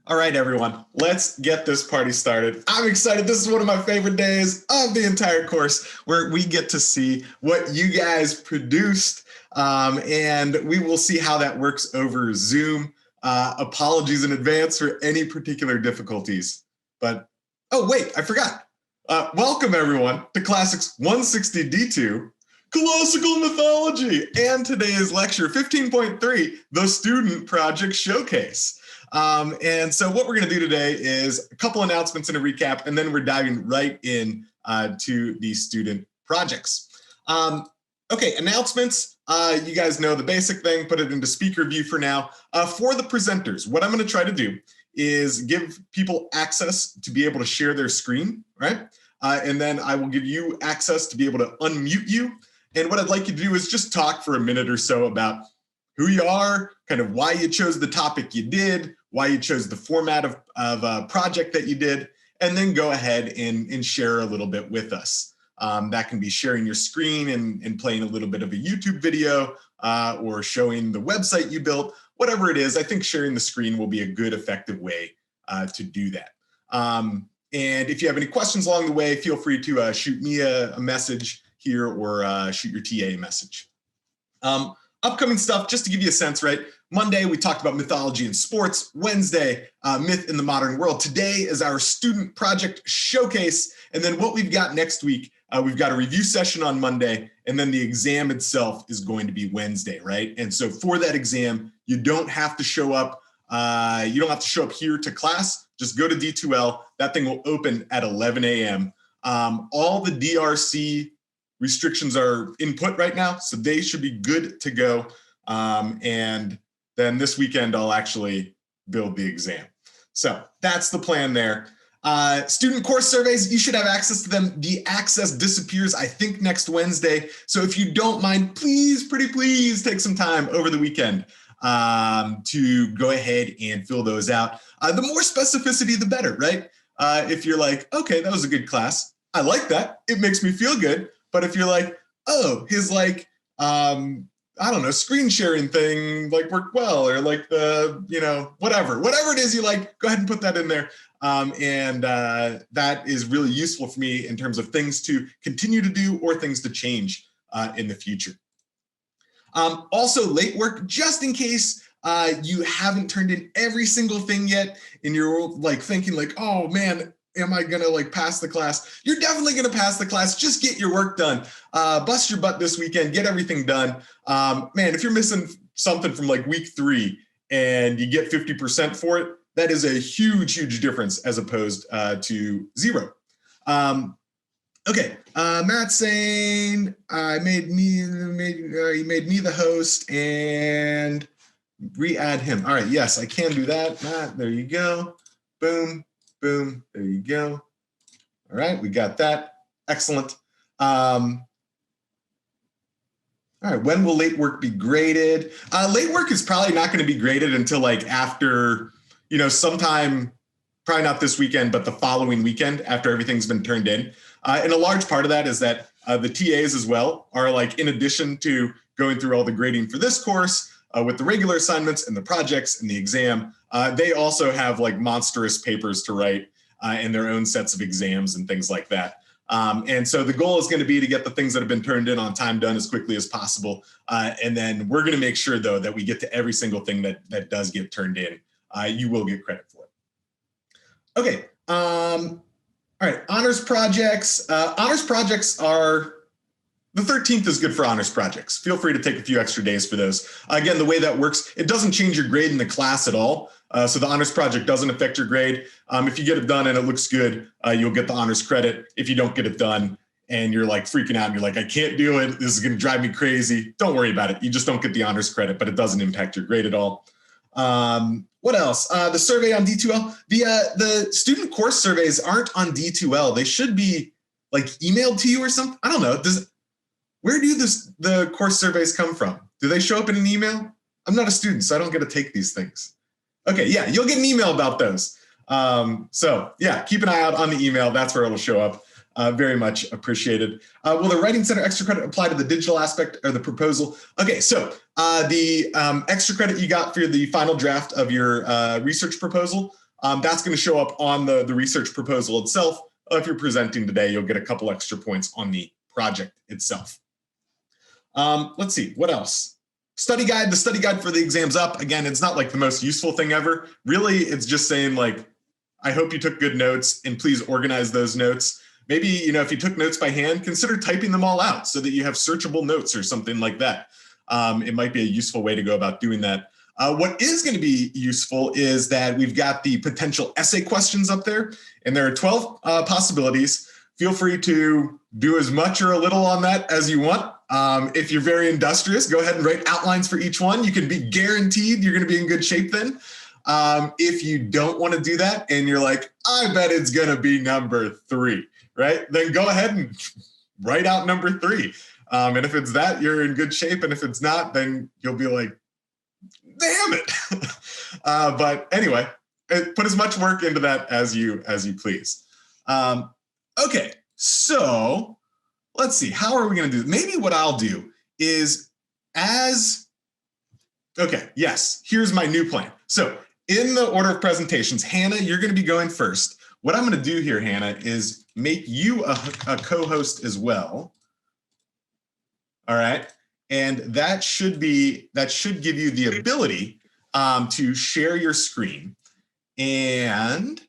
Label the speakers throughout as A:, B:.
A: All right, everyone, let's get this party started. I'm excited. This is one of my favorite days of the entire course where we get to see what you guys produced, and we will see how that works over Zoom. Apologies in advance for any particular difficulties. But, oh, wait, I forgot. Welcome, everyone, to Classics 160D2, Classical Mythology, and today's lecture 15.3, the Student Project Showcase. And so what we're going to do today is a couple announcements and a recap, and then we're diving right in to the student projects. Okay, announcements. You guys know the basic thing, put it into speaker view for now. For the presenters, what I'm going to try to do is give people access to be able to share their screen, right? And then I will give you access to be able to unmute you. And what I'd like you to do is just talk for a minute or so about who you are, kind of why you chose the topic you did, why you chose the format of a project that you did, and then go ahead and share a little bit with us. That can be sharing your screen and playing a little bit of a YouTube video or showing the website you built, whatever it is. I think sharing the screen will be a good, effective way to do that. And if you have any questions along the way, feel free to shoot me a message here or shoot your TA a message. Upcoming stuff, just to give you a sense, right? Monday, we talked about mythology and sports. Wednesday, myth in the modern world. Today is our student project showcase. And then what we've got next week, we've got a review session on Monday, and then the exam itself is going to be Wednesday, right? And so for that exam, you don't have to show up. You don't have to show up here to class. Just go to D2L. That thing will open at 11 a.m. All the DRC restrictions are input right now, so they should be good to go. And then this weekend, I'll actually build the exam. So that's the plan there. Student course surveys, you should have access to them. The access disappears, I think, next Wednesday. So if you don't mind, please, pretty please take some time over the weekend to go ahead and fill those out. The more specificity, the better, right? If you're like, okay, that was a good class. I like that. It makes me feel good. But if you're like, oh, his like, I don't know, screen sharing thing like worked well, or like the, whatever it is you like, go ahead and put that in there. And that is really useful for me in terms of things to continue to do or things to change in the future. Also late work, just in case you haven't turned in every single thing yet and you're like thinking like, oh man, am I gonna like pass the class? You're definitely gonna pass the class. Just get your work done. Bust your butt this weekend, get everything done. Man, if you're missing something from like week 3 and you get 50% for it, that is a huge, huge difference as opposed to 0. Okay, Matt's saying he made me the host and re-add him. All right, yes, I can do that. Matt, there you go. Boom. Boom, there you go. All right, we got that. Excellent. All right, when will late work be graded? Late work is probably not going to be graded until like after, sometime, probably not this weekend, but the following weekend after everything's been turned in. And a large part of that is that the TAs as well are like, in addition to going through all the grading for this course, with the regular assignments and the projects and the exam, they also have like monstrous papers to write and their own sets of exams and things like that. And so the goal is going to be to get the things that have been turned in on time done as quickly as possible. And then we're going to make sure, though, that we get to every single thing that does get turned in. You will get credit for it. Okay. All right. Honors projects. Honors projects are... The 13th is good for honors projects. Feel free to take a few extra days for those. Again, the way that works, it doesn't change your grade in the class at all. So the honors project doesn't affect your grade. If you get it done and it looks good, you'll get the honors credit. If you don't get it done and you're like freaking out and you're like, I can't do it, this is going to drive me crazy, don't worry about it. You just don't get the honors credit, but it doesn't impact your grade at all. What else? The survey on D2L. The student course surveys aren't on D2L. They should be like emailed to you or something. I don't know. Where do the course surveys come from? Do they show up in an email? I'm not a student, so I don't get to take these things. Okay, yeah, you'll get an email about those. So yeah, keep an eye out on the email. That's where it'll show up. Very much appreciated. Will the Writing Center extra credit apply to the digital aspect or the proposal? Okay, so the extra credit you got for the final draft of your research proposal That's going to show up on the research proposal itself. If you're presenting today, you'll get a couple extra points on the project itself. Let's see, what else? Study guide, the study guide for the exam's up. Again, it's not like the most useful thing ever. Really, it's just saying like, I hope you took good notes and please organize those notes. Maybe, if you took notes by hand, consider typing them all out so that you have searchable notes or something like that. It might be a useful way to go about doing that. What is going to be useful is that we've got the potential essay questions up there, and there are 12 possibilities. Feel free to do as much or a little on that as you want. If you're very industrious, go ahead and write outlines for each one. You can be guaranteed you're going to be in good shape then. If you don't want to do that and you're like, I bet it's going to be number 3, right? Then go ahead and write out number 3. And if it's that, you're in good shape. And if it's not, then you'll be like, damn it. But anyway, put as much work into that as you please. Okay, so let's see. How are we going to do this? Maybe what I'll do is okay, yes, here's my new plan. So in the order of presentations, Hannah, you're going to be going first. What I'm going to do here, Hannah, is make you a co-host as well. All right. And that should give you the ability to share your screen, and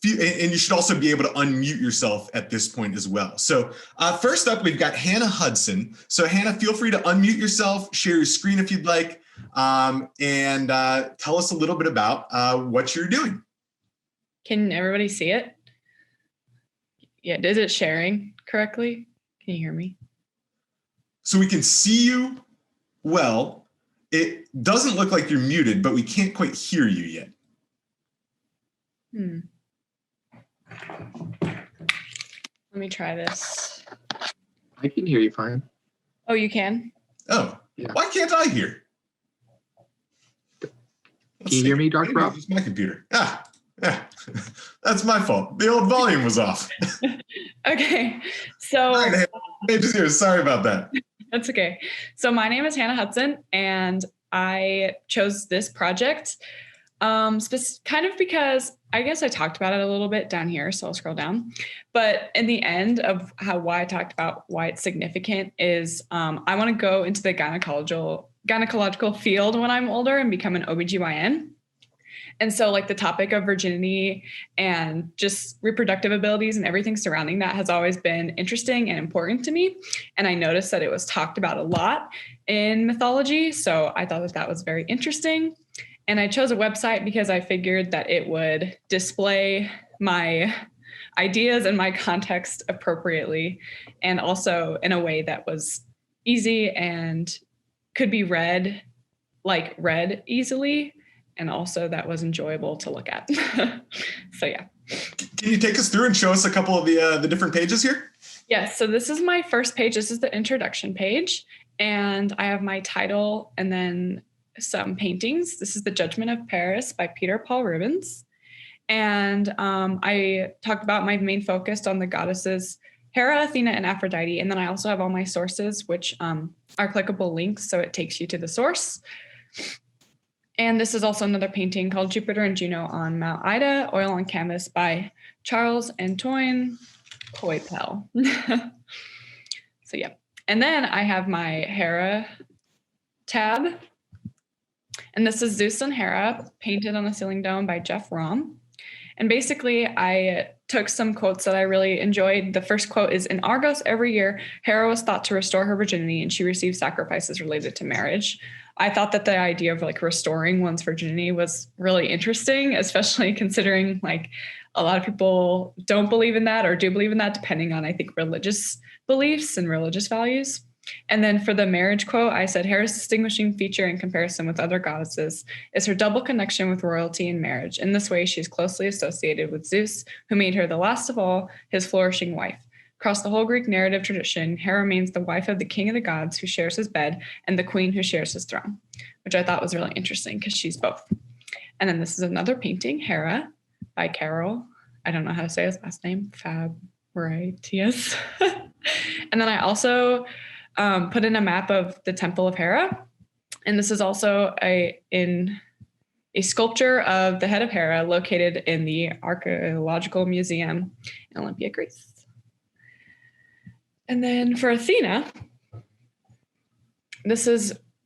A: you should also be able to unmute yourself at this point as well. So first up, we've got Hannah Hudson. So Hannah, feel free to unmute yourself, share your screen if you'd like, and tell us a little bit about what you're doing.
B: Can everybody see it? Yeah, is it sharing correctly? Can you hear me?
A: So we can see you well. It doesn't look like you're muted, but we can't quite hear you yet.
B: Let me try this.
C: I can hear you fine.
B: Oh, you can?
A: Oh, yeah. Why can't I hear?
C: Can you hear me, Dr. Rob?
A: It's my computer. Yeah, that's my fault. The old volume was off.
B: Okay, so.
A: Right, hey, sorry about that.
B: That's okay. So my name is Hannah Hudson, and I chose this project kind of because I guess I talked about it a little bit down here, so I'll scroll down. But in the end of why I talked about why it's significant is I want to go into the gynecological field when I'm older and become an OBGYN. And so like the topic of virginity and just reproductive abilities and everything surrounding that has always been interesting and important to me. And I noticed that it was talked about a lot in mythology. So I thought that was very interesting. And I chose a website because I figured that it would display my ideas and my context appropriately, and also in a way that was easy and could be read easily. And also that was enjoyable to look at. So yeah.
A: Can you take us through and show us a couple of the different pages here?
B: Yes. So this is my first page. This is the introduction page. And I have my title and then some paintings. This is The Judgment of Paris by Peter Paul Rubens. And I talked about my main focus on the goddesses Hera, Athena, and Aphrodite. And then I also have all my sources, which are clickable links. So it takes you to the source. And this is also another painting called Jupiter and Juno on Mount Ida, oil on canvas by Charles Antoine Coypel. So yeah. And then I have my Hera tab. And this is Zeus and Hera, painted on a ceiling dome by Jeff Rom. And basically, I took some quotes that I really enjoyed. The first quote is, in Argos, every year, Hera was thought to restore her virginity, and she received sacrifices related to marriage. I thought that the idea of like restoring one's virginity was really interesting, especially considering like a lot of people don't believe in that or do believe in that, depending on, I think, religious beliefs and religious values. And then for the marriage quote, I said, Hera's distinguishing feature in comparison with other goddesses is her double connection with royalty and marriage. In this way, she is closely associated with Zeus, who made her the last of all, his flourishing wife. Across the whole Greek narrative tradition, Hera remains the wife of the king of the gods who shares his bed and the queen who shares his throne, which I thought was really interesting because she's both. And then this is another painting, Hera, by Carol. I don't know how to say his last name, Fabritius. And then I also put in a map of the Temple of Hera. And this is also in a sculpture of the head of Hera located in the Archaeological Museum in Olympia, Greece. And then for Athena,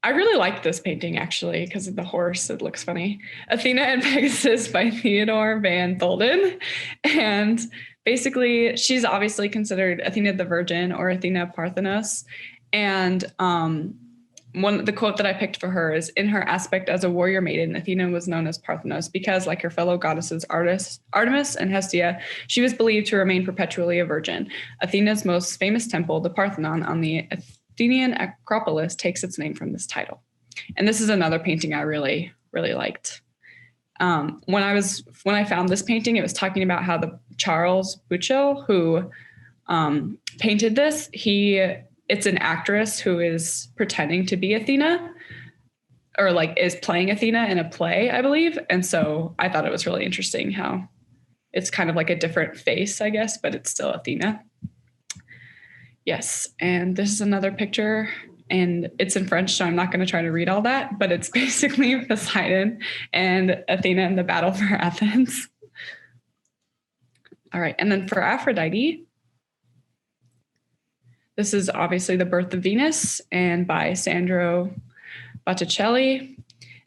B: I really like this painting actually because of the horse. It looks funny. Athena and Pegasus by Theodore Van Thulden. And basically, she's obviously considered Athena the Virgin or Athena Parthenos. And the quote that I picked for her is, in her aspect as a warrior maiden, Athena was known as Parthenos because, like her fellow goddesses Artemis and Hestia, she was believed to remain perpetually a virgin. Athena's most famous temple, the Parthenon on the Athenian Acropolis, takes its name from this title. And this is another painting I really, really liked. When I found this painting, it was talking about how the Charles Buchel, who painted this, it's an actress who is pretending to be Athena, or like is playing Athena in a play, I believe. And so I thought it was really interesting how it's kind of like a different face, I guess, but it's still Athena. Yes. And this is another picture, and it's in French, so I'm not going to try to read all that, but it's basically Poseidon and Athena in the battle for Athens. All right. And then for Aphrodite, this is obviously The Birth of Venus and by Sandro Botticelli.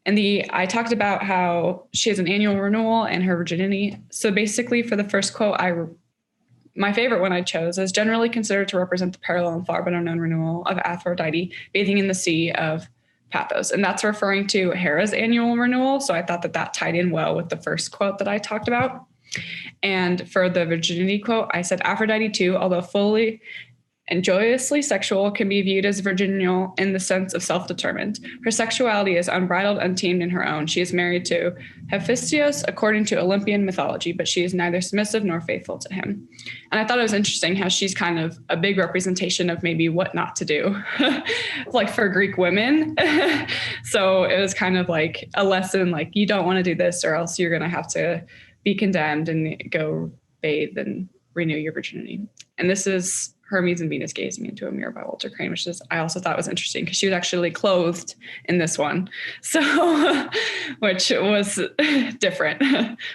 B: And I talked about how she has an annual renewal and her virginity. So basically for the first quote, my favorite one I chose is generally considered to represent the parallel and far but unknown renewal of Aphrodite bathing in the sea of Paphos. And that's referring to Hera's annual renewal. So I thought that tied in well with the first quote that I talked about. And for the virginity quote, I said Aphrodite too, although fully and joyously sexual, can be viewed as virginal in the sense of self-determined. Her sexuality is unbridled, untamed in her own. She is married to Hephaestus according to Olympian mythology, but she is neither submissive nor faithful to him. And I thought it was interesting how she's kind of a big representation of maybe what not to do, like for Greek women. So it was kind of like a lesson, like you don't want to do this or else you're going to have to be condemned and go bathe and renew your virginity. And this is Hermes and Venus Gazing into a Mirror by Walter Crane, which I also thought was interesting because she was actually clothed in this one. So, which was different.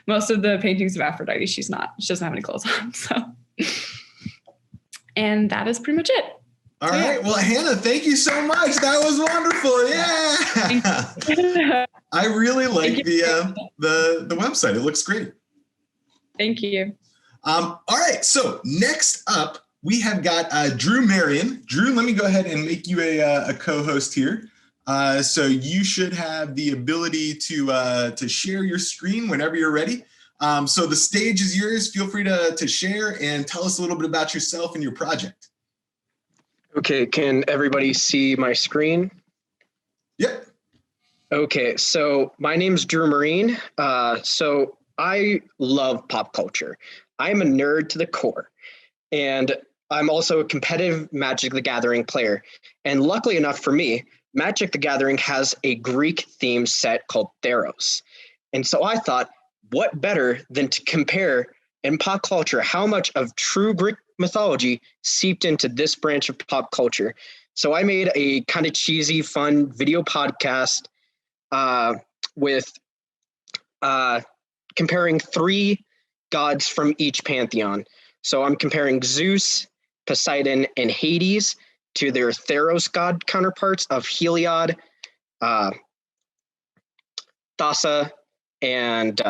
B: Most of the paintings of Aphrodite, she doesn't have any clothes on. So, and that is pretty much it.
A: All right. Well, Hannah, thank you so much. That was wonderful. Yeah. I really like the website. It looks great.
B: Thank you.
A: All right. So next up, we have got Drew Marion. Drew, let me go ahead and make you a co-host here. So you should have the ability to share your screen whenever you're ready. So the stage is yours. Feel free to share and tell us a little bit about yourself and your project.
C: Okay, can everybody see my screen?
A: Yep.
C: Okay, so my name's Drew Marine. So I love pop culture. I'm a nerd to the core. And I'm also a competitive Magic the Gathering player. And luckily enough for me, Magic the Gathering has a Greek-themed set called Theros. And so I thought, what better than to compare in pop culture how much of true Greek mythology seeped into this branch of pop culture. So I made a kind of cheesy, fun video podcast with comparing three gods from each pantheon. So I'm comparing Zeus, Poseidon, and Hades to their Theros god counterparts of Heliod, Thassa, and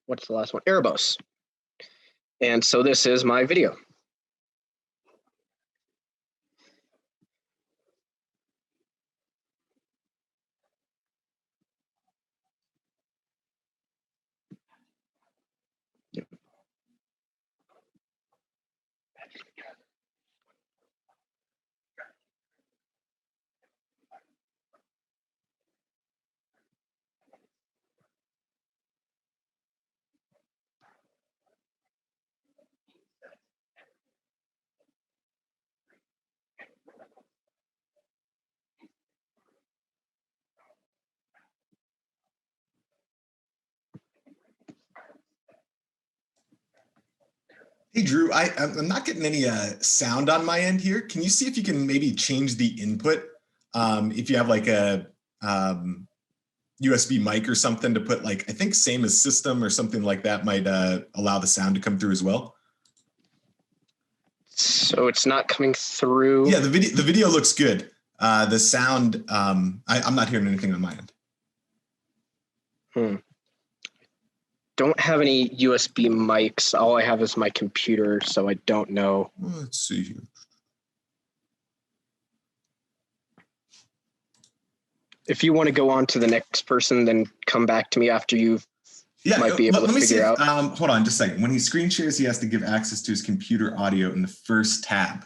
C: what's the last one? Erebos. And so this is my video.
A: Hey, Drew, I'm not getting any sound on my end here. Can you see if you can maybe change the input? If you have like USB mic or something to put like, I think same as system or something like that might allow the sound to come through as well.
C: So it's not coming through.
A: Yeah, the video looks good. The sound, I'm not hearing anything on my end.
C: Don't have any USB mics. All I have is my computer, so I don't know.
A: Let's see here.
C: If you want to go on to the next person, then come back to me after you might be able to figure out.
A: Hold on just a second. When he screen shares, he has to give access to his computer audio in the first tab.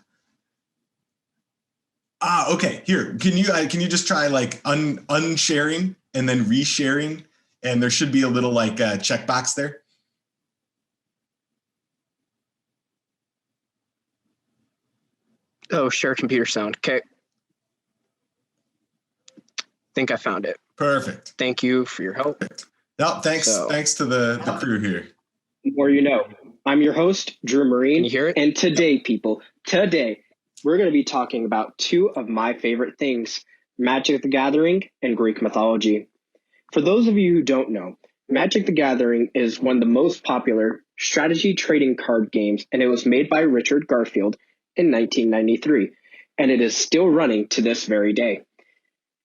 A: Okay. Here, can you just try like unsharing and then resharing? And there should be a little like checkbox there.
C: Oh, share computer sound. Okay. Think I found it.
A: Perfect.
C: Thank you for your help.
A: Perfect. No, thanks to the crew here.
D: The more you know. I'm your host, Drew Marine.
C: Can you hear it?
D: And today, people, we're going to be talking about two of my favorite things, Magic the Gathering and Greek mythology. For those of you who don't know, Magic the Gathering is one of the most popular strategy trading card games, and it was made by Richard Garfield in 1993, and it is still running to this very day.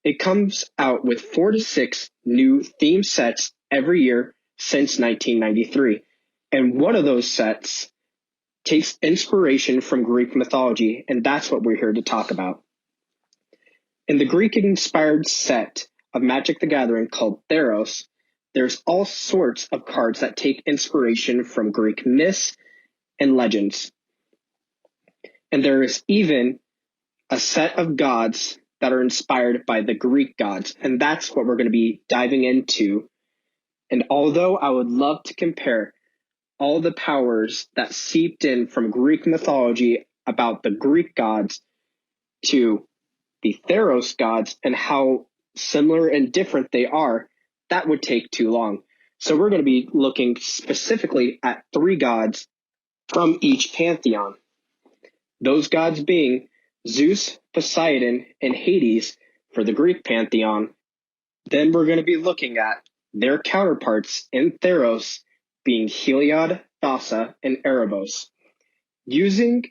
D: It comes out with 4 to 6 new theme sets every year since 1993, and one of those sets takes inspiration from Greek mythology, and that's what we're here to talk about. In the Greek-inspired set of Magic the Gathering called Theros, there's all sorts of cards that take inspiration from Greek myths and legends. And there is even a set of gods that are inspired by the Greek gods, and that's what we're going to be diving into. And although I would love to compare all the powers that seeped in from Greek mythology about the Greek gods to the Theros gods and how similar and different they are, that would take too long. So we're going to be looking specifically at 3 gods from each pantheon. Those gods being Zeus, Poseidon, and Hades for the Greek pantheon. Then we're going to be looking at their counterparts in Theros being Heliod, Thassa, and Erebos. Using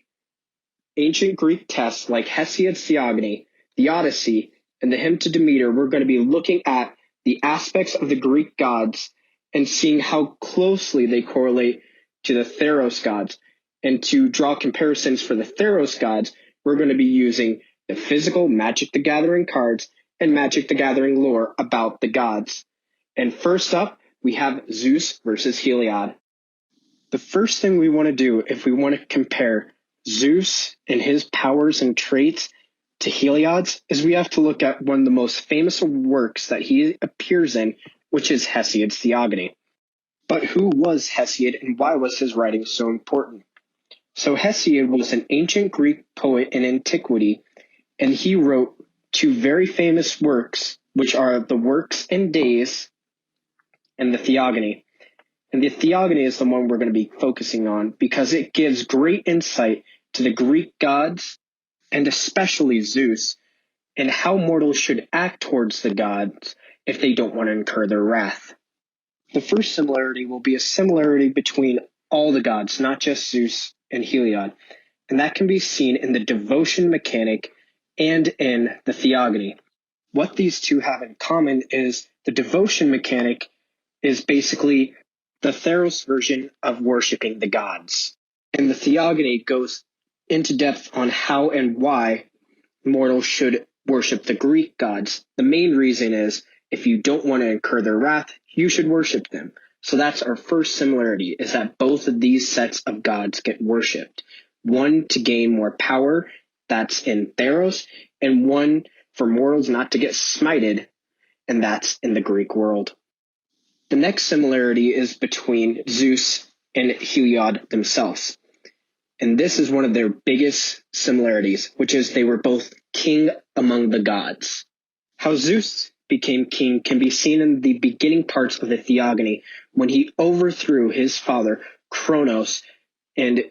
D: ancient Greek texts like Hesiod's Theogony, the Odyssey, and the Hymn to Demeter, we're going to be looking at the aspects of the Greek gods and seeing how closely they correlate to the Theros gods. And to draw comparisons for the Theros gods, we're going to be using the physical Magic the Gathering cards and Magic the Gathering lore about the gods. And first up, we have Zeus versus Heliod. The first thing we want to do if we want to compare Zeus and his powers and traits to Heliod's is we have to look at one of the most famous works that he appears in, which is Hesiod's Theogony. But who was Hesiod and why was his writing so important? So Hesiod was an ancient Greek poet in antiquity, and he wrote 2 very famous works, which are the Works and Days and the Theogony. And the Theogony is the one we're going to be focusing on because it gives great insight to the Greek gods, and especially Zeus, and how mortals should act towards the gods if they don't want to incur their wrath. The first similarity will be a similarity between all the gods, not just Zeus and Heliod, and that can be seen in the devotion mechanic and in the Theogony. What these two have in common is the devotion mechanic is basically the Theros version of worshiping the gods, and the Theogony goes into depth on how and why mortals should worship the Greek gods. The main reason is if you don't want to incur their wrath, you should worship them. So that's our first similarity, is that both of these sets of gods get worshipped. One to gain more power, that's in Theros, and one for mortals not to get smited, and that's in the Greek world. The next similarity is between Zeus and Heliod themselves. And this is one of their biggest similarities, which is they were both king among the gods. How Zeus became king can be seen in the beginning parts of the Theogony when he overthrew his father, Kronos, and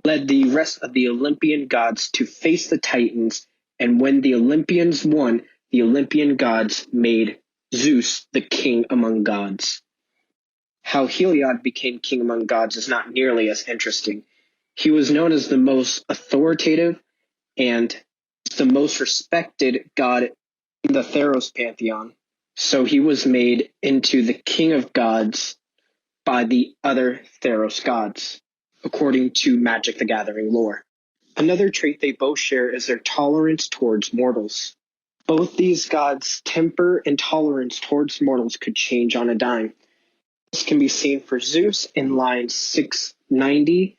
D: led the rest of the Olympian gods to face the Titans. And when the Olympians won, the Olympian gods made Zeus the king among gods. How Heliod became king among gods is not nearly as interesting. He was known as the most authoritative and the most respected god in the Theros pantheon. So he was made into the king of gods by the other Theros gods, according to Magic the Gathering lore. Another trait they both share is their tolerance towards mortals. Both these gods' temper and tolerance towards mortals could change on a dime. This can be seen for Zeus in line 690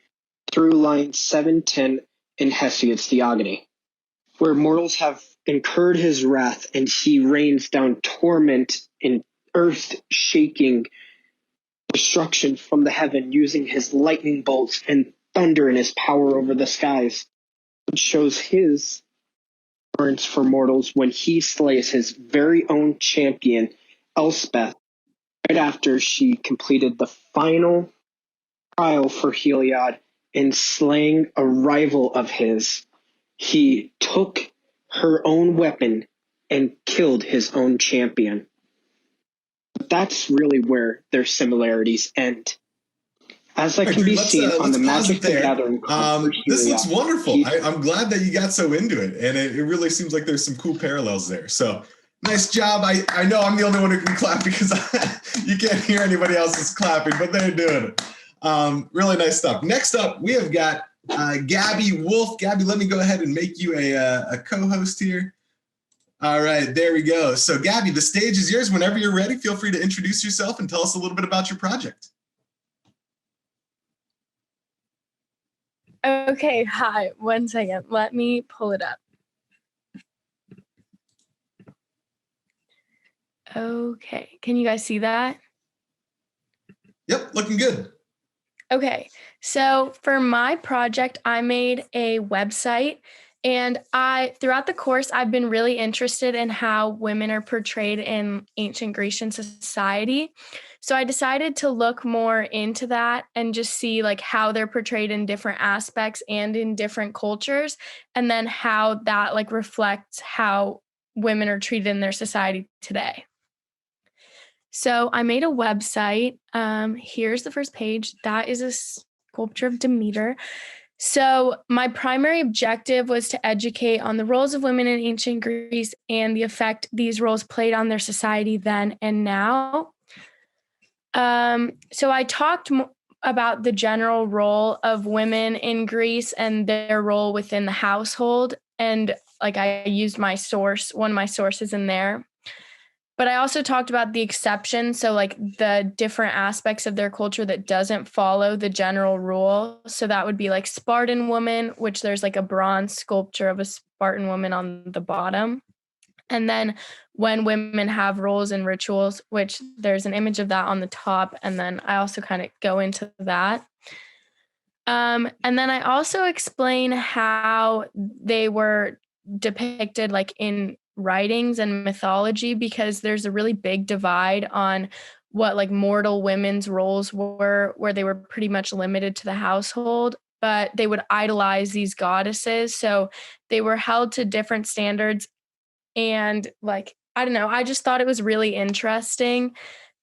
D: through line 710 in Hesiod's Theogony, where mortals have incurred his wrath and he rains down torment and earth-shaking destruction from the heaven using his lightning bolts and thunder and his power over the skies, which shows his tolerance for mortals when he slays his very own champion, Elspeth, right after she completed the final trial for Heliod in slaying a rival of his. He took her own weapon and killed his own champion. But that's really where their similarities end. As that can be seen on the Magic the Gathering card.
A: This looks wonderful. I'm glad that you got so into it, and it really seems like there's some cool parallels there. So nice job. I know I'm the only one who can clap because you can't hear anybody else's clapping, but they're doing it. Really nice stuff. Next up, we have got Gabby Wolf. Gabby, let me go ahead and make you a co-host here. All right, there we go. So Gabby, the stage is yours. Whenever you're ready, feel free to introduce yourself and tell us a little bit about your project.
E: Okay, hi. 1 second. Let me pull it up. Okay, can you guys see that?
A: Yep, looking good.
E: Okay, so for my project, I made a website, and throughout the course, I've been really interested in how women are portrayed in ancient Grecian society. So I decided to look more into that and just see like how they're portrayed in different aspects and in different cultures, and then how that like reflects how women are treated in their society today. So I made a website. Here's the first page. That is a sculpture of Demeter. So my primary objective was to educate on the roles of women in ancient Greece and the effect these roles played on their society then and now. So I talked about the general role of women in Greece and their role within the household. And like I used one of my sources in there. But I also talked about the exceptions, so like the different aspects of their culture that doesn't follow the general rule. So that would be like Spartan woman, which there's like a bronze sculpture of a Spartan woman on the bottom. And then when women have roles and rituals, which there's an image of that on the top. And then I also kind of go into that. And then I also explain how they were depicted like in writings and mythology, because there's a really big divide on what like mortal women's roles were, where they were pretty much limited to the household, but they would idolize these goddesses. So they were held to different standards. And like, I don't know, I just thought it was really interesting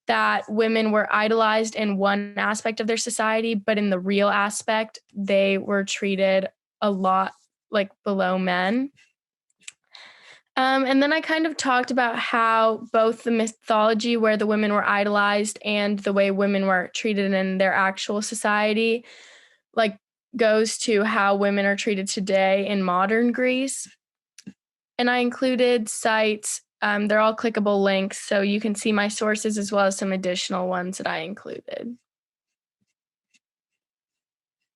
E: that women were idolized in one aspect of their society, but in the real aspect, they were treated a lot like below men. And then I kind of talked about how both the mythology where the women were idolized and the way women were treated in their actual society, like goes to how women are treated today in modern Greece. And I included sites. They're all clickable links, so you can see my sources as well as some additional ones that I included.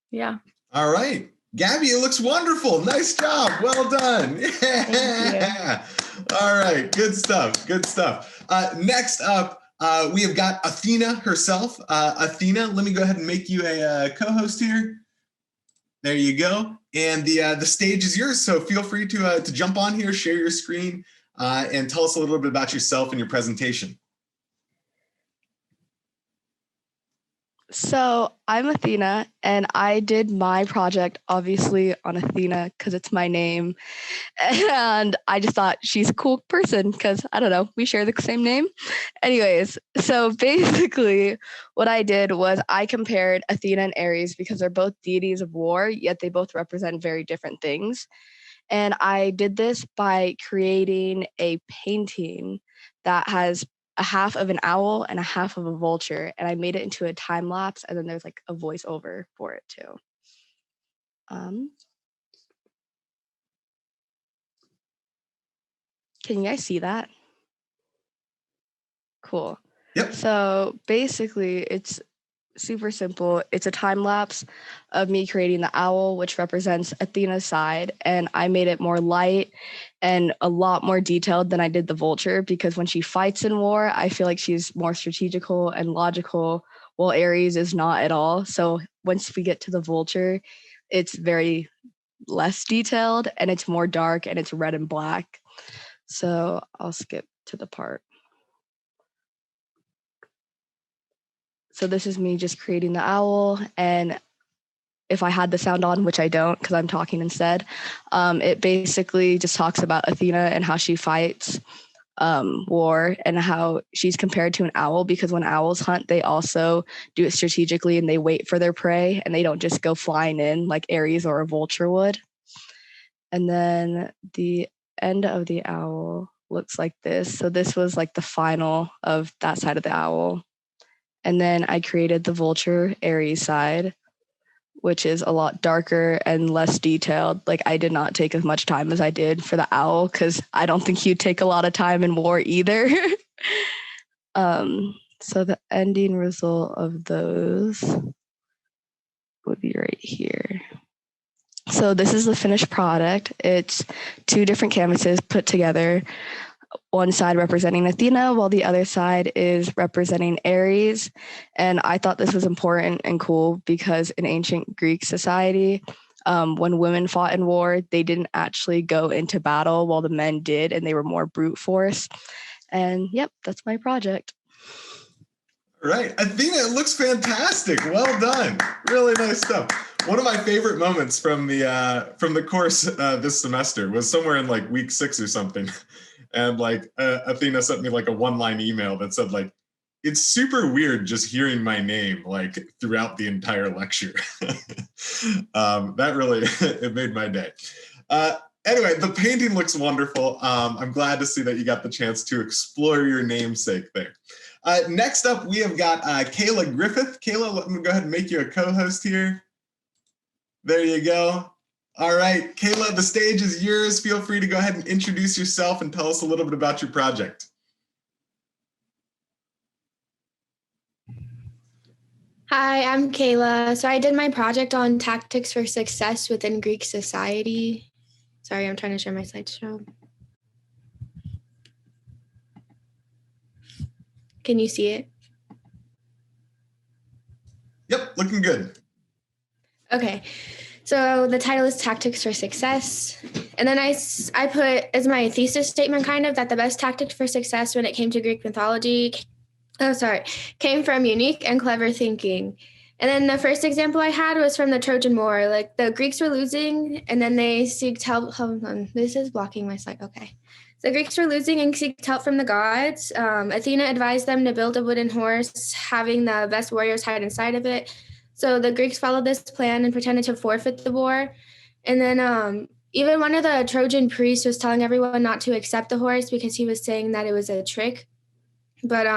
E: Yeah.
A: All right. Gabby, it looks wonderful. Nice job. Well done. Yeah. All right. Good stuff. Good stuff. Next up, we have got Athena herself. Athena, let me go ahead and make you a co-host here. There you go. And the stage is yours. So feel free to jump on here, share your screen, and tell us a little bit about yourself and your presentation.
F: So I'm Athena, and I did my project obviously on Athena because it's my name. And I just thought she's a cool person because I don't know, we share the same name. Anyways, so basically, what I did was I compared Athena and Ares because they're both deities of war, yet they both represent very different things. And I did this by creating a painting that has a half of an owl and a half of a vulture. And I made it into a time lapse. And then there's like a voiceover for it too. Can you guys see that? Cool.
A: Yep.
F: So basically, it's super simple. It's a time lapse of me creating the owl, which represents Athena's side, and I made it more light and a lot more detailed than I did the vulture because when she fights in war, I feel like she's more strategical and logical, while Ares is not at all. So once we get to the vulture, it's very less detailed and it's more dark and it's red and black. So I'll skip to the part. So this is me just creating the owl, and if I had the sound on, which I don't because I'm talking instead, it basically just talks about Athena and how she fights war and how she's compared to an owl because when owls hunt, they also do it strategically and they wait for their prey and they don't just go flying in like Ares or a vulture would. And then the end of the owl looks like this. So this was like the final of that side of the owl. And then I created the vulture Ares side, which is a lot darker and less detailed. Like I did not take as much time as I did for the owl because I don't think you take a lot of time in war either. So the ending result of those would be right here. So this is the finished product. It's 2 different canvases put together. One side representing Athena, while the other side is representing Ares. And I thought this was important and cool because in ancient Greek society, when women fought in war, they didn't actually go into battle while the men did, and they were more brute force. And yep, that's my project.
A: Right. Athena, it looks fantastic. Well done. Really nice stuff. One of my favorite moments from the course this semester was somewhere in like week 6 or something. And like Athena sent me like a 1-line email that said like, it's super weird just hearing my name like throughout the entire lecture. That really, it made my day. Anyway, the painting looks wonderful. I'm glad to see that you got the chance to explore your namesake there. Next up, we have got Kayla Griffith. Kayla, let me go ahead and make you a co-host here. There you go. All right, Kayla, the stage is yours. Feel free to go ahead and introduce yourself and tell us a little bit about your project.
G: Hi, I'm Kayla. So I did my project on tactics for success within Greek society. Sorry, I'm trying to share my slideshow. Can you see it?
A: Yep, looking good.
G: Okay. So the title is Tactics for Success. And then I put as my thesis statement kind of that the best tactic for success when it came to Greek mythology came from unique and clever thinking. And then the first example I had was from the Trojan War. Like the Greeks were losing and then they seeked help. Hold on, this is blocking my slide. Okay. The Greeks were losing and seeked help from the gods. Athena advised them to build a wooden horse, having the best warriors hide inside of it. So the Greeks followed this plan and pretended to forfeit the war. And then even one of the Trojan priests was telling everyone not to accept the horse because he was saying that it was a trick. But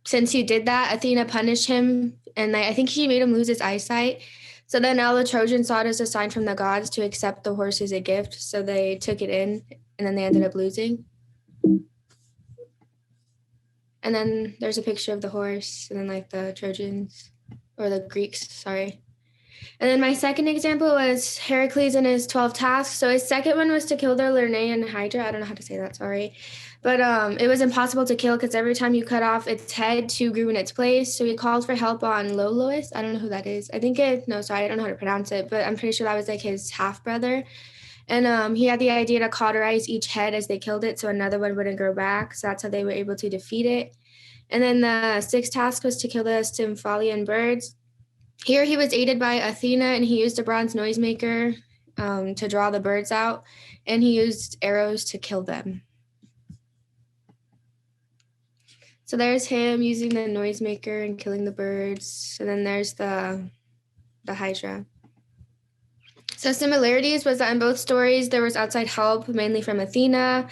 G: since he did that, Athena punished him, and I think she made him lose his eyesight. So then all the Trojans saw it as a sign from the gods to accept the horse as a gift. So they took it in, and then they ended up losing. And then there's a picture of the horse, and then like the Trojans, or the Greeks, sorry. And then my second example was Heracles and his 12 tasks. So his second one was to kill the Lernaean Hydra. I don't know how to say that, sorry. But it was impossible to kill because every time you cut off its head, 2 grew in its place. So he called for help on Lolois. I don't know who that is. I don't know how to pronounce it, but I'm pretty sure that was like his half-brother. And he had the idea to cauterize each head as they killed it so another one wouldn't grow back. So that's how they were able to defeat it. And then the sixth task was to kill the Stymphalian birds. Here he was aided by Athena, and he used a bronze noisemaker to draw the birds out, and he used arrows to kill them. So there's him using the noisemaker and killing the birds. And then there's the Hydra. So similarities was that in both stories, there was outside help, mainly from Athena,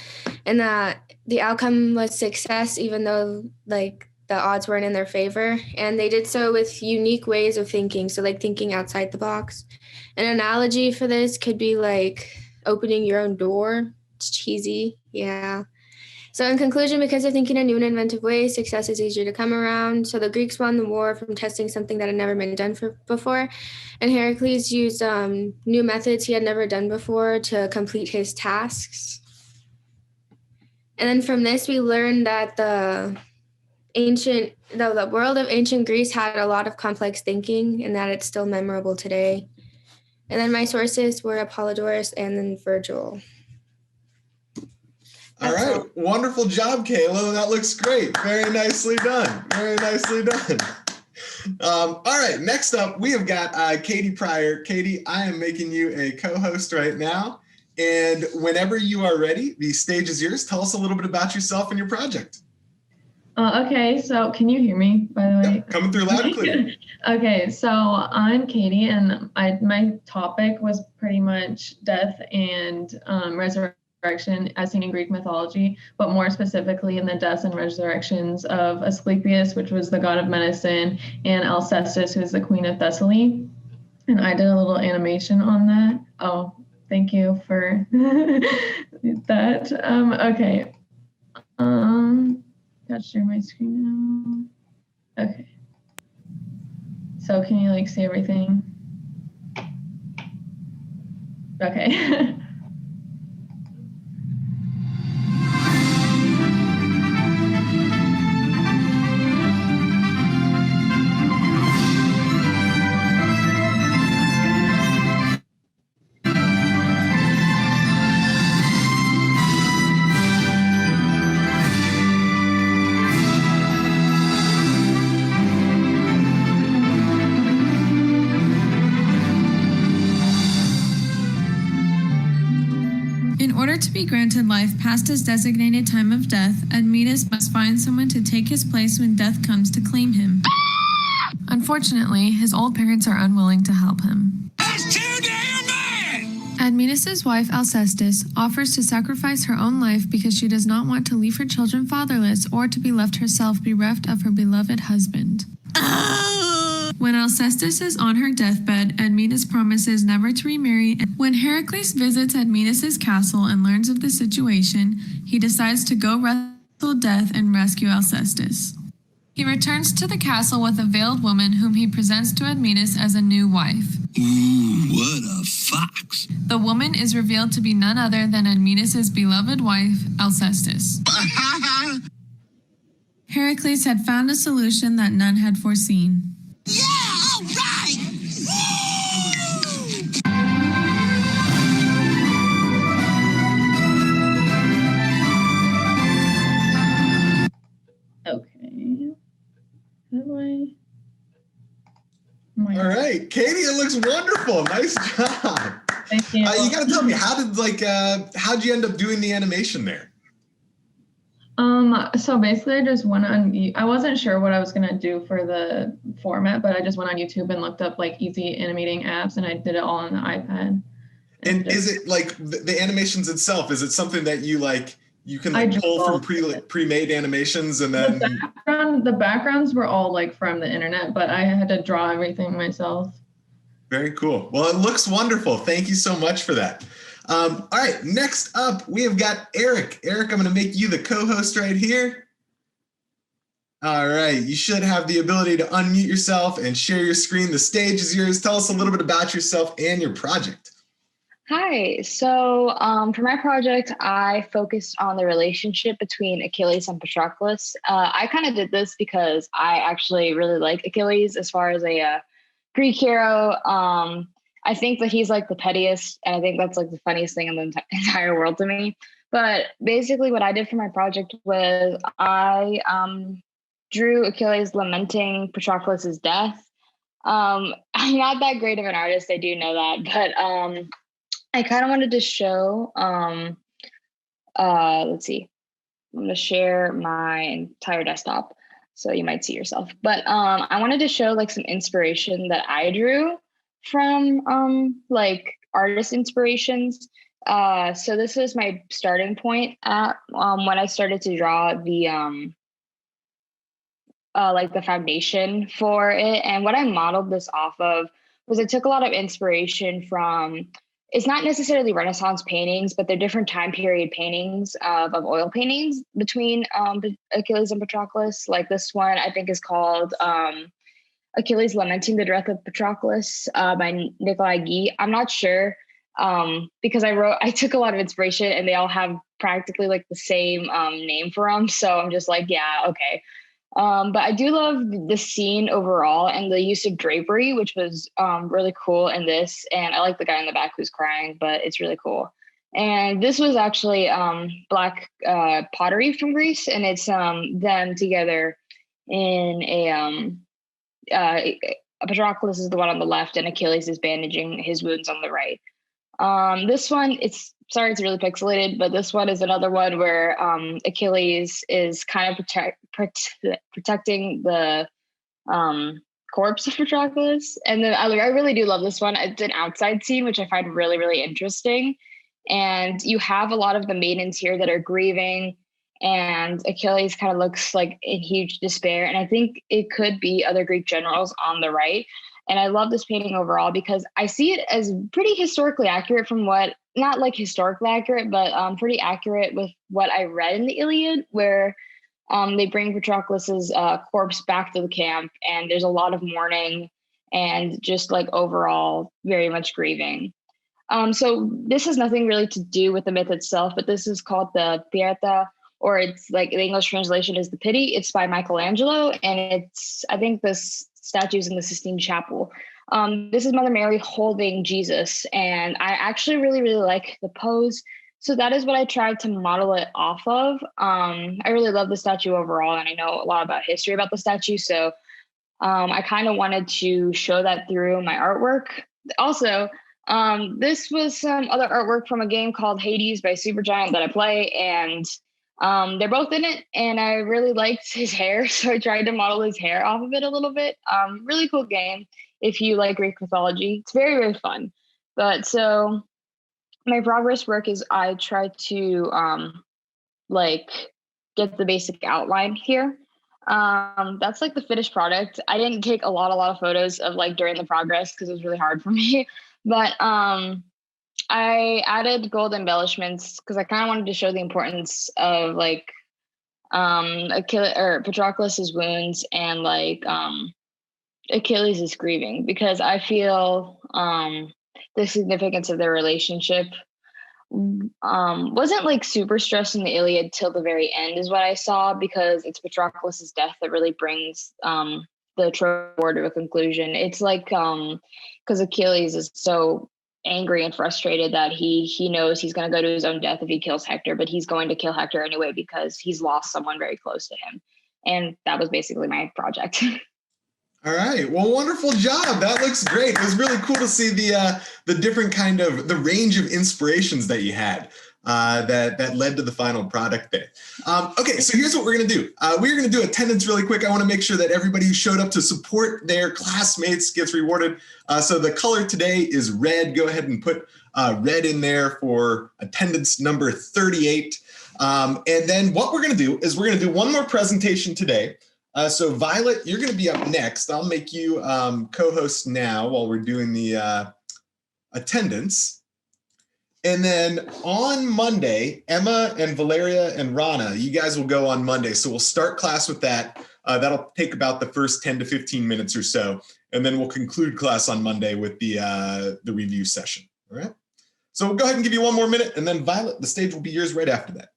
G: and that the outcome was success, even though like the odds weren't in their favor. And they did so with unique ways of thinking. So like thinking outside the box. An analogy for this could be like opening your own door. It's cheesy. Yeah. So in conclusion, because of thinking in new and inventive ways, success is easier to come around. So the Greeks won the war from testing something that had never been done before. And Heracles used new methods he had never done before to complete his tasks. And then from this, we learned that the world of ancient Greece had a lot of complex thinking and that it's still memorable today. And then my sources were Apollodorus and then Virgil.
A: All right. Wonderful job, Kayla. That looks great. Very nicely done. Very nicely done. All right. Next up, we have got Katie Pryor. Katie, I am making you a co-host right now. And whenever you are ready, the stage is yours. Tell us a little bit about yourself and your project.
H: Okay, so can you hear me, by the way?
A: Yep, coming through loud and clear.
H: Okay, so I'm Katie, and my topic was pretty much death and resurrection as seen in Greek mythology, but more specifically in the deaths and resurrections of Asclepius, which was the god of medicine, and Alcestis, who is the queen of Thessaly. And I did a little animation on that. Oh, thank you for that. Okay. Got to share my screen now. Okay. So can you like see everything? Okay.
I: In order to be granted life past his designated time of death, Admetus must find someone to take his place when death comes to claim him. Unfortunately, his old parents are unwilling to help him. That's too damn bad! Admetus' wife, Alcestis, offers to sacrifice her own life because she does not want to leave her children fatherless or to be left herself bereft of her beloved husband. When Alcestis is on her deathbed, Admetus promises never to remarry. When Heracles visits Admetus' castle and learns of the situation, he decides to go wrestle death and rescue Alcestis. He returns to the castle with a veiled woman whom he presents to Admetus as a new wife.
J: Ooh, what a fox.
I: The woman is revealed to be none other than Admetus' beloved wife, Alcestis. Heracles had found a solution that none had foreseen.
J: Yeah, all right!
H: Okay. How do I?
A: All right, Katie, it looks wonderful. Nice job.
H: Thank you.
A: You got to tell me, how'd you end up doing the animation there?
H: So basically I just went on, I wasn't sure what I was going to do for the format, but I just went on YouTube and looked up like easy animating apps and I did it all on the iPad.
A: And is it like the animations itself, is it something that you can pull from pre-made animations and then?
H: The backgrounds were all like from the internet, but I had to draw everything myself.
A: Very cool. Well, it looks wonderful. Thank you so much for that. All right, next up, we have got Eric. Eric, I'm going to make you the co-host right here. All right, you should have the ability to unmute yourself and share your screen. The stage is yours. Tell us a little bit about yourself and your project.
K: Hi, so for my project, I focused on the relationship between Achilles and Patroclus. I kind of did this because I actually really like Achilles as far as a Greek hero. I think that he's like the pettiest, and I think that's like the funniest thing in the entire world to me. But basically what I did for my project was I drew Achilles lamenting Patroclus' death. I'm not that great of an artist, I do know that, but I kind of wanted to show, let's see, I'm going to share my entire desktop so you might see yourself. But I wanted to show like some inspiration that I drew from like artist inspirations. So this is my starting point at when I started to draw the like the foundation for it. And what I modeled this off of was I took a lot of inspiration from, it's not necessarily Renaissance paintings, but they're different time period paintings of oil paintings between Achilles and Patroclus. Like this one, I think is called Achilles Lamenting the Death of Patroclus by Nikolai Guy. I'm not sure because I took a lot of inspiration and they all have practically like the same name for them. So I'm just like, yeah, okay. But I do love the scene overall and the use of drapery, which was really cool in this. And I like the guy in the back who's crying, but it's really cool. And this was actually black pottery from Greece, and it's them together in Patroclus is the one on the left, and Achilles is bandaging his wounds on the right. This one, it's really pixelated, but this one is another one where Achilles is kind of protecting the corpse of Patroclus. And then I really do love this one. It's an outside scene, which I find really, really interesting. And you have a lot of the maidens here that are grieving, and Achilles kind of looks like in huge despair. And I think it could be other Greek generals on the right. And I love this painting overall because I see it as pretty historically accurate from what, not like historically accurate, but pretty accurate with what I read in the Iliad, where they bring Patroclus's corpse back to the camp, and there's a lot of mourning and just like overall very much grieving. So this has nothing really to do with the myth itself, but this is called the Pietà, or it's like the English translation is the Pity. It's by Michelangelo, and I think this statues in the Sistine Chapel. This is Mother Mary holding Jesus, and I actually really, really like the pose. So that is what I tried to model it off of. I really love the statue overall, and I know a lot about history about the statue. So I kind of wanted to show that through my artwork. Also, this was some other artwork from a game called Hades by Supergiant that I play, and they're both in it, and I really liked his hair, so I tried to model his hair off of it a little bit. Really cool game if you like Greek mythology. It's very, very fun. But so my progress work is I try to like get the basic outline here. That's like the finished product. I didn't take a lot of photos of like during the progress because it was really hard for me. But I added gold embellishments because I kind of wanted to show the importance of like Achilles or Patroclus's wounds and like Achilles is grieving, because I feel the significance of their relationship wasn't like super stressed in the Iliad till the very end is what I saw, because it's Patroclus's death that really brings the Trojan War to a conclusion. It's like because Achilles is so angry and frustrated that he knows he's going to go to his own death if he kills Hector, but he's going to kill Hector anyway because he's lost someone very close to him. And that was basically my project.
A: All right. Well, wonderful job. That looks great. It was really cool to see the different kind of the range of inspirations that you had that led to the final product there. Okay, so here's what we're going to do. We're going to do attendance really quick. I want to make sure that everybody who showed up to support their classmates gets rewarded. So the color today is red. Go ahead and put red in there for attendance number 38. And then what we're going to do is we're going to do one more presentation today. So Violet, you're going to be up next. I'll make you co-host now while we're doing the attendance. And then on Monday, Emma and Valeria and Rana, you guys will go on Monday. So we'll start class with that. That'll take about the first 10 to 15 minutes or so. And then we'll conclude class on Monday with the review session. All right. So we'll go ahead and give you one more minute. And then Violet, the stage will be yours right after that.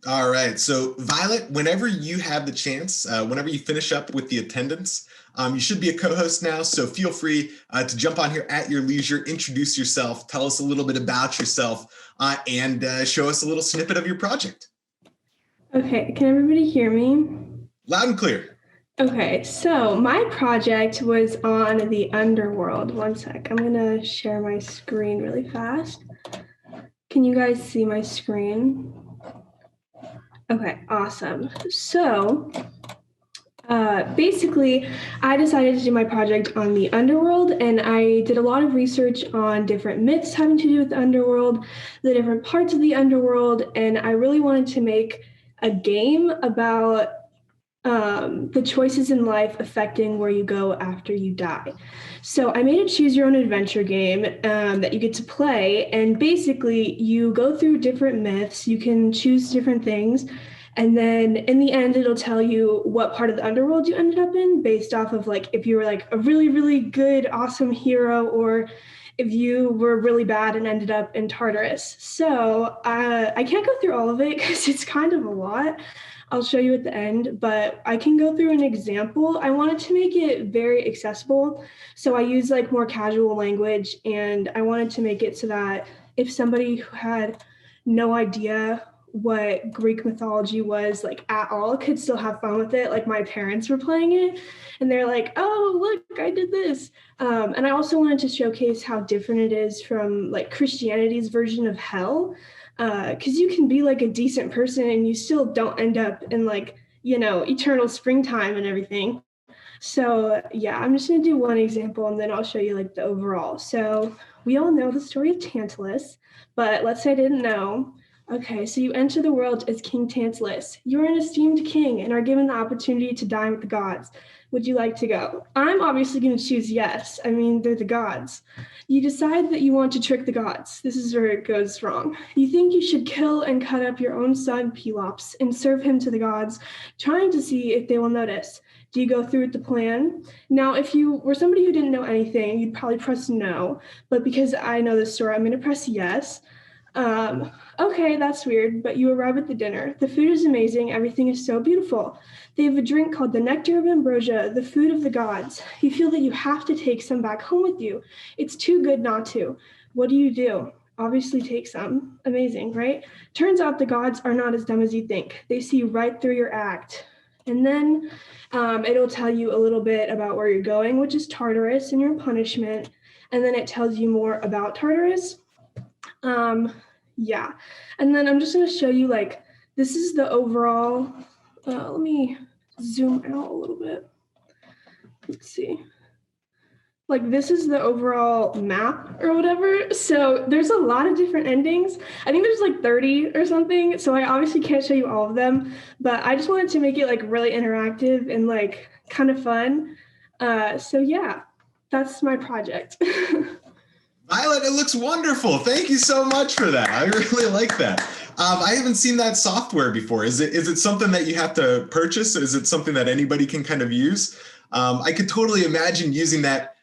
A: All right. So, Violet, whenever you have the chance, whenever you finish up with the attendance, you should be a co-host now. So feel free to jump on here at your leisure, introduce yourself, tell us a little bit about yourself, and show us a little snippet of your project.
L: Okay. Can everybody hear me?
A: Loud and clear.
L: Okay. So my project was on the underworld. One sec. I'm going to share my screen really fast. Can you guys see my screen? Okay, awesome. So basically, I decided to do my project on the underworld, and I did a lot of research on different myths having to do with the underworld, the different parts of the underworld, and I really wanted to make a game about the choices in life affecting where you go after you die. So I made a choose your own adventure game that you get to play. And basically you go through different myths, you can choose different things. And then in the end, it'll tell you what part of the underworld you ended up in based off of like, if you were like a really, really good, awesome hero, or if you were really bad and ended up in Tartarus. So I can't go through all of it because it's kind of a lot. I'll show you at the end, but I can go through an example. I wanted to make it very accessible. So I use like more casual language, and I wanted to make it so that if somebody who had no idea what Greek mythology was like at all could still have fun with it. Like my parents were playing it and they're like, oh, look, I did this. And I also wanted to showcase how different it is from like Christianity's version of hell. Because you can be like a decent person and you still don't end up in like, you know, eternal springtime and everything. So yeah, I'm just gonna do one example and then I'll show you like the overall. So we all know the story of Tantalus, but let's say I didn't know. Okay, so you enter the world as King Tantalus. You're an esteemed king and are given the opportunity to dine with the gods. Would you like to go? I'm obviously going to choose yes. I mean, they're the gods. You decide that you want to trick the gods. This is where it goes wrong. You think you should kill and cut up your own son, Pelops, and serve him to the gods, trying to see if they will notice. Do you go through with the plan? Now, if you were somebody who didn't know anything, you'd probably press no. But because I know this story, I'm going to press yes. Okay, that's weird, but you arrive at the dinner. The food is amazing. Everything is so beautiful. They have a drink called the Nectar of Ambrosia, the food of the gods. You feel that you have to take some back home with you. It's too good not to. What do? Obviously take some. Amazing, right? Turns out the gods are not as dumb as you think. They see right through your act. And then it'll tell you a little bit about where you're going, which is Tartarus and your punishment. And then it tells you more about Tartarus. Yeah. And then I'm just going to show you like, this is the overall, let me zoom out a little bit. Let's see. Like this is the overall map or whatever. So there's a lot of different endings. I think there's like 30 or something. So I obviously can't show you all of them, but I just wanted to make it like really interactive and like kind of fun. So yeah, that's my project.
A: Violet, it looks wonderful. Thank you so much for that. I really like that. I haven't seen that software before. Is it something that you have to purchase? Is it something that anybody can kind of use? I could totally imagine using that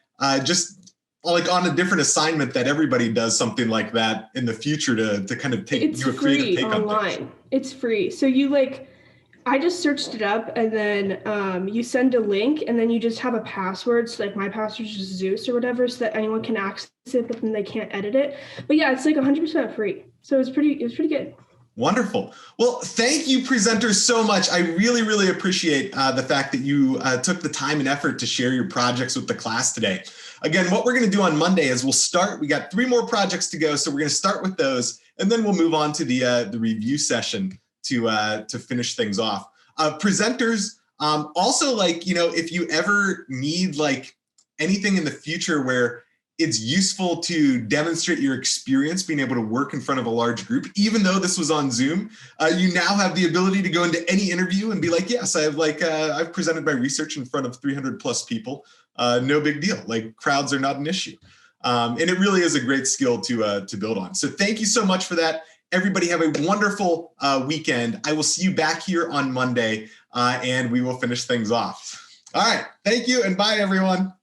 A: just like on a different assignment that everybody does something like that in the future to kind of do a creative take on things.
L: It's free. So I just searched it up and then you send a link and then you just have a password. So like my password is just Zeus or whatever so that anyone can access it, but then they can't edit it. But yeah, it's like 100% free. So it was pretty good.
A: Wonderful. Well, thank you presenters so much. I really, really appreciate the fact that you took the time and effort to share your projects with the class today. Again, what we're going to do on Monday is we got 3 more projects to go. So we're going to start with those and then we'll move on to the review session to finish things off. Presenters, also like, you know, if you ever need like anything in the future where it's useful to demonstrate your experience being able to work in front of a large group, even though this was on Zoom, you now have the ability to go into any interview and be like, yes, I've presented my research in front of 300 plus people. No big deal. Like crowds are not an issue. And it really is a great skill to build on. So thank you so much for that. Everybody have a wonderful weekend. I will see you back here on Monday and we will finish things off. All right. Thank you and bye everyone.